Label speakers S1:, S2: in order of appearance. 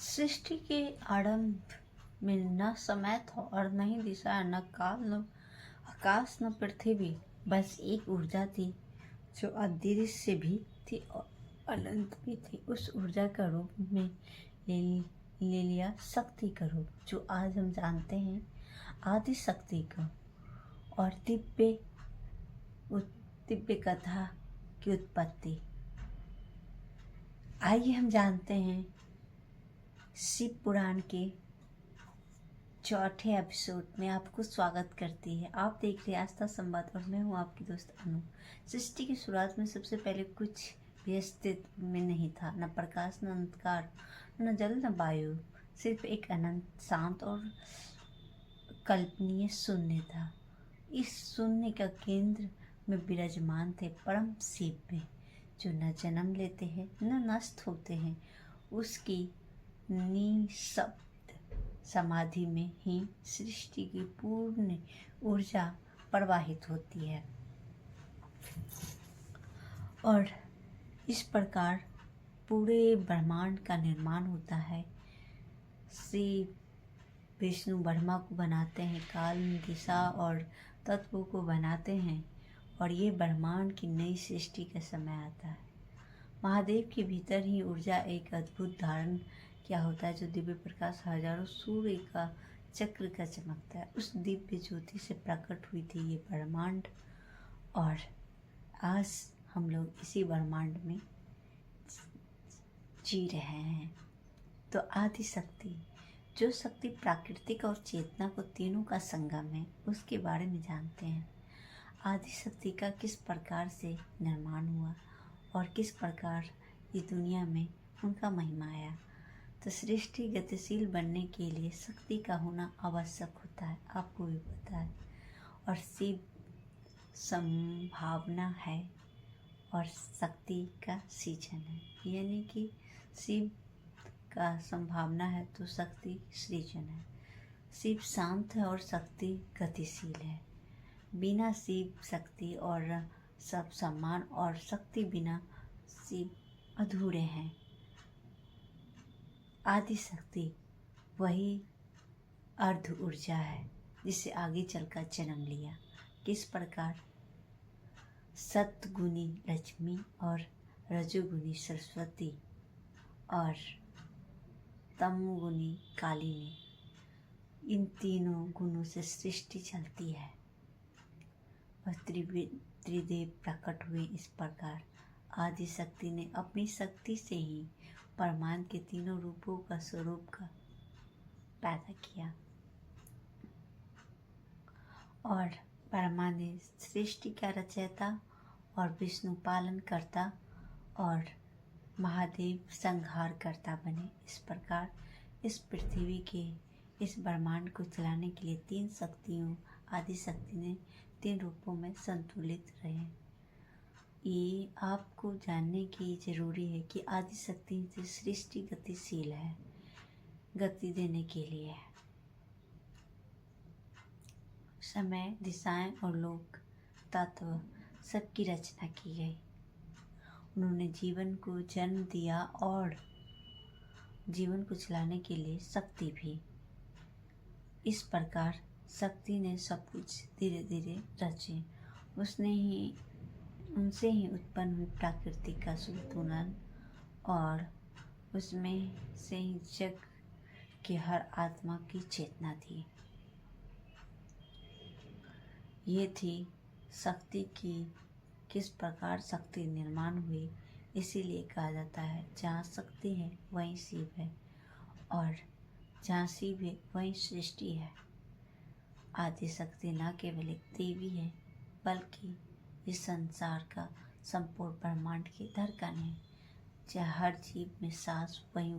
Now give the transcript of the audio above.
S1: सृष्टि के आरंभ में न समय था और न ही दिशा, न काल, न आकाश, न पृथ्वी। बस एक ऊर्जा थी जो अदृश्य भी थी और अनंत भी थी। उस ऊर्जा का रूप में ले लिया शक्ति का रूप, जो आज हम जानते हैं आदि शक्ति का। और दिव्य कथा की उत्पत्ति। आइए हम जानते हैं शिव पुराण के चौथे एपिसोड में आपको स्वागत करती है। आप देख रहे हैं आस्था संवाद और मैं हूँ आपकी दोस्त अनु। सृष्टि की शुरुआत में सबसे पहले कुछ भी अस्तित्व में नहीं था, न प्रकाश, न अंधकार, न जल, न वायु। सिर्फ एक अनंत, शांत और कल्पनीय शून्य था। इस शून्य का केंद्र में विराजमान थे परम शिव में, जो न जन्म लेते हैं न नष्ट होते हैं। उसकी निःशब्द समाधि में ही सृष्टि की पूर्ण ऊर्जा प्रवाहित होती है और इस प्रकार पूरे ब्रह्मांड का निर्माण होता है। श्री विष्णु ब्रह्मा को बनाते हैं, काल, दिशा और तत्वों को बनाते हैं और ये ब्रह्मांड की नई सृष्टि का समय आता है। महादेव के भीतर ही ऊर्जा एक अद्भुत धारण क्या होता है, जो दिव्य प्रकाश हजारों सूर्य का चक्र का चमकता है। उस दिव्य ज्योति से प्रकट हुई थी ये ब्रह्मांड और आज हम लोग इसी ब्रह्मांड में जी रहे हैं। तो आदि शक्ति, जो शक्ति प्राकृतिक और चेतना को तीनों का संगम है, उसके बारे में जानते हैं। आदि शक्ति का किस प्रकार से निर्माण हुआ और किस प्रकार ये दुनिया में उनका महिमा आया। तो सृष्टि गतिशील बनने के लिए शक्ति का होना आवश्यक होता है, आपको भी पता है। और शिव संभावना है और शक्ति का सृजन है, यानी कि शिव का संभावना है तो शक्ति सृजन है। शिव शांत है और शक्ति गतिशील है। बिना शिव शक्ति और सब सम्मान और शक्ति बिना शिव अधूरे हैं। आदि शक्ति वही अर्ध ऊर्जा है जिसे आगे चलकर जन्म लिया। किस प्रकार सतगुणी लक्ष्मी और रजोगुणी सरस्वती और तमोगुणी काली ने, इन तीनों गुणों से सृष्टि चलती है और त्रिदेव प्रकट हुए। इस प्रकार आदि शक्ति ने अपनी शक्ति से ही ब्रह्मांड के तीनों रूपों का स्वरूप का पैदा किया और ब्रह्मा ने सृष्टि का रचयिता और विष्णु पालन करता और महादेव संहार करता बने। इस प्रकार इस पृथ्वी के इस ब्रह्मांड को चलाने के लिए तीन शक्तियों आदि शक्ति ने तीन रूपों में संतुलित रहे। ये आपको जानने की जरूरी है कि आदि शक्ति से सृष्टि गतिशील है, गति देने के लिए है। समय, दिशाएं और लोक तत्व सबकी रचना की गई। उन्होंने जीवन को जन्म दिया और जीवन को चलाने के लिए शक्ति भी। इस प्रकार शक्ति ने सब कुछ धीरे धीरे रचे। उनसे ही उत्पन्न हुई प्रकृति का संतुलन और उसमें से ही जग के हर आत्मा की चेतना थी। ये थी शक्ति की किस प्रकार शक्ति निर्माण हुई। इसीलिए कहा जाता है जहाँ शक्ति है वहीं शिव है और जहाँ शिव है वहीं सृष्टि है। आदि शक्ति न केवल एक देवी है बल्कि इस संसार का संपूर्ण ब्रह्मांड की धड़कन है। जहाँ हर जीव में सांस वहीं